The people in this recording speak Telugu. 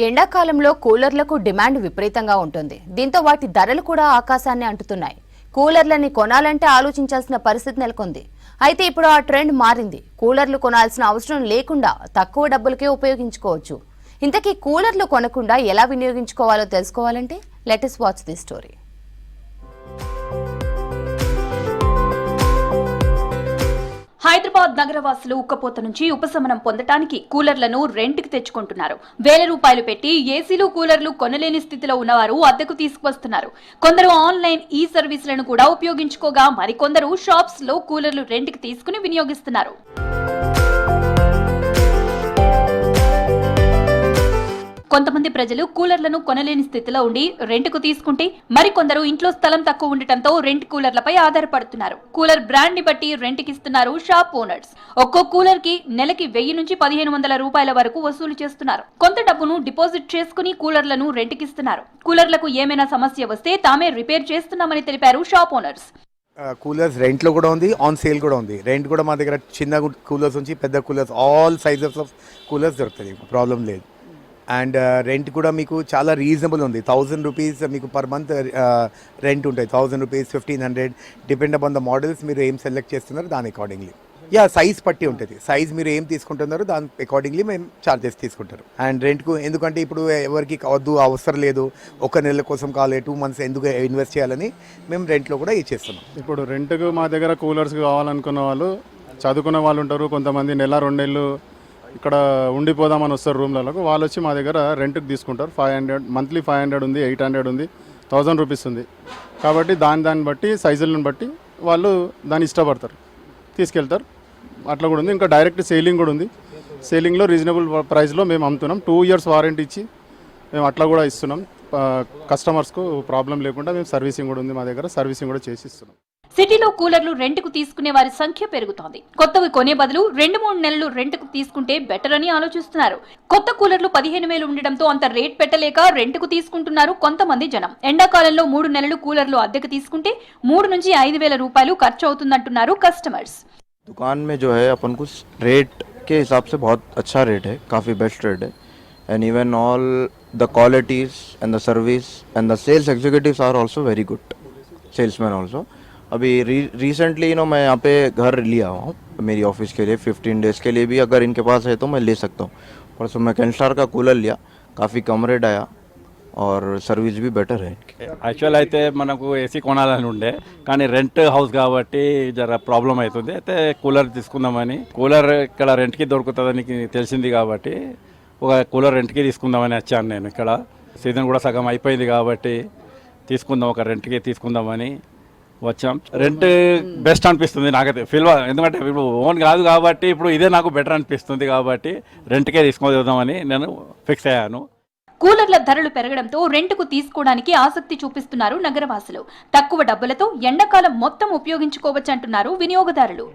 ఎండాకాలంలో కూలర్లకు డిమాండ్ విపరీతంగా ఉంటుంది. దీంతో వాటి ధరలు కూడా ఆకాశాన్ని అంటుతున్నాయి. కూలర్లని కొనాలంటే ఆలోచించాల్సిన పరిస్థితి నెలకొంది. అయితే ఇప్పుడు ఆ ట్రెండ్ మారింది. కూలర్లు కొనాల్సిన అవసరం లేకుండా తక్కువ డబ్బులకే ఉపయోగించుకోవచ్చు. ఇంతకీ కూలర్లు కొనకుండా ఎలా వినియోగించుకోవాలో తెలుసుకోవాలంటే let us watch this story. Hyderabad నగరవాసులు ఉక్కపోత నుంచి ఉపశమనం పొందటానికి కూలర్లను రెంట్కి తెచ్చుకుంటున్నారు. వేల రూపాయలు పెట్టి ఏసీలు కూలర్లు కొనలేని స్థితిలో ఉన్నవారు అద్దెకు తీసుకువస్తున్నారు. కొందరు ఆన్లైన్ ఈ సర్వీసులను కూడా ఉపయోగించుకోగా మరికొందరు షాప్స్ లో కూలర్లు రెంట్కి తీసుకుని వినియోగిస్తున్నారు. కొంతమంది ప్రజలు కూలర్లను కొనలేని స్థితిలో ఉండి రెంట్కు తీసుకుంటే మరికొందరు ఇంట్లో స్థలం తక్కువ ఉండటంతో రెంట్ కూలర్లపై ఆధారపడుతున్నారు. కూలర్ బ్రాండ్ ని బట్టి రెంట్కి ఇస్తున్నారు షాప్ ఓనర్స్. ఒక్కో కూలర్ కి నెలకి 1000 నుంచి 1500 రూపాయల వరకు వసూలు చేస్తున్నారు. కొంత డబ్బును డిపాజిట్ చేసుకుని కూలర్లను రెంట్కి ఇస్తున్నారు. కూలర్లకు ఏమైనా సమస్య వస్తే తామే రిపేర్ చేస్తున్నామని తెలిపారు షాప్ ఓనర్స్. కూలర్స్ రెంట్లో కూడా ఉంది, ఆన్ సేల్ కూడా ఉంది. రెంట్ కూడా మా దగ్గర చిన్న కూలర్స్ నుంచి పెద్ద coolers all sizes of coolers దొరుకుతుంది, ప్రాబ్లం లేదు. అండ్ రెంట్ కూడా మీకు చాలా రీజనబుల్ ఉంది. 1000 రూపీస్ మీకు పర్ మంత్ రెంట్ ఉంటాయి. 1000 rupees, 1500 depend upon the models. మీరు ఏం సెలెక్ట్ చేస్తున్నారు దాని అకార్డింగ్లీ, సైజ్ పట్టి ఉంటుంది. సైజ్ మీరు ఏం తీసుకుంటున్నారో దాని అకార్డింగ్లీ మేము ఛార్జెస్ తీసుకుంటారు. అండ్ రెంట్కు ఎందుకంటే ఇప్పుడు ఎవరికి వద్దు, అవసరం లేదు, ఒక నెల కోసం కావాలి, 2 months ఎందుకు ఇన్వెస్ట్ చేయాలని మేము రెంట్లో కూడా ఇచ్చేస్తున్నాం. ఇప్పుడు రెంట్కు మా దగ్గర కూలర్స్ కావాలనుకున్న వాళ్ళు, చదువుకున్న వాళ్ళు ఉంటారు. కొంతమంది నెల 2 నెలలు ఇక్కడ ఉండిపోదామని వస్తారు రూమ్లలో. వాళ్ళు వచ్చి మా దగ్గర రెంట్కి తీసుకుంటారు. 500 మంత్లీ, 500 ఉంది, 800 ఉంది, 1000 రూపీస్ ఉంది. కాబట్టి దాన్ని బట్టి సైజులను బట్టి వాళ్ళు దాన్ని ఇష్టపడతారు, తీసుకెళ్తారు. అట్లా కూడా ఉంది. ఇంకా డైరెక్ట్ సేలింగ్ కూడా ఉంది. సేలింగ్లో రీజనబుల్ ప్రైస్లో మేము అమ్ముతున్నాం. 2 years వారంటీ ఇచ్చి మేము అట్లా కూడా ఇస్తున్నాం. కస్టమర్స్కు ప్రాబ్లం లేకుండా మేము సర్వీసింగ్ కూడా ఉంది మా దగ్గర. సర్వీసింగ్ కూడా చేసి ఇస్తున్నాం. సిటీలో కూలర్లు రెంట్కు తీసుకునే వారి సంఖ్య పెరుగుతోంది. కొత్తవి కొనే బదులు 2-3 నెలలు రెంట్కు తీసుకుంటే బెటర్ అని ఆలోచిస్తున్నారు. కొత్త కూలర్లు 15,000 ఉండడంతో అంత రేట్ పెట్టలేక రెంట్కు తీసుకుంటున్నారు కొంతమంది జనం. ఎండాకాలంలో 3 నెలలు కూలర్లు అద్దెకు తీసుకుంటే 3 నుంచి 5,000 రూపాయలు ఖర్చు అవుతుందంటున్నారు కస్టమర్స్. दुकान में जो है अपन को रेट के हिसाब से बहुत अच्छा रेट है, काफ़ी बेस्ट रेट है. And even all the qualities and the service and the sales executives are also very good, salesman also. अभी रिसेंटली मैं यहाँ पे घर लिया हूँ मेरी ऑफिस के लिए. 15 days के लिए भी अगर इनके पास है तो मैं ले सकता हूँ. परसों मैं कैनस्टार का कूलर लिया, काफ़ी कम रेट आया और सर्विस भी బెటర్ है. యాక్చువల్ అయితే మనకు ఏసీ కొనాలని ఉండే, కానీ రెంట్ హౌస్ కాబట్టి జర ప్రాబ్లం అవుతుంది. అయితే కూలర్ తీసుకుందామని, కూలర్ ఇక్కడ రెంట్కి దొరుకుతుందని తెలిసింది కాబట్టి ఒక కూలర్ రెంట్కి తీసుకుందామని వచ్చాను నేను. ఇక్కడ సీజన్ కూడా సగం అయిపోయింది కాబట్టి తీసుకుందాం, ఒక రెంట్కి తీసుకుందామని వచ్చాం. రెంట్ బెస్ట్ అనిపిస్తుంది నాకైతే ఫీల్, ఎందుకంటే ఇప్పుడు ఓన్ కాదు కాబట్టి ఇప్పుడు ఇదే నాకు బెటర్ అనిపిస్తుంది కాబట్టి రెంట్కే తీసుకుందామని నేను ఫిక్స్ అయ్యాను. కూలర్ల ధరలు పెరగడంతో రెంట్కు తీసుకోవడానికి ఆసక్తి చూపిస్తున్నారు నగరవాసులు. తక్కువ డబ్బులతో ఎండాకాలం మొత్తం ఉపయోగించుకోవచ్చంటున్నారు వినియోగదారులు.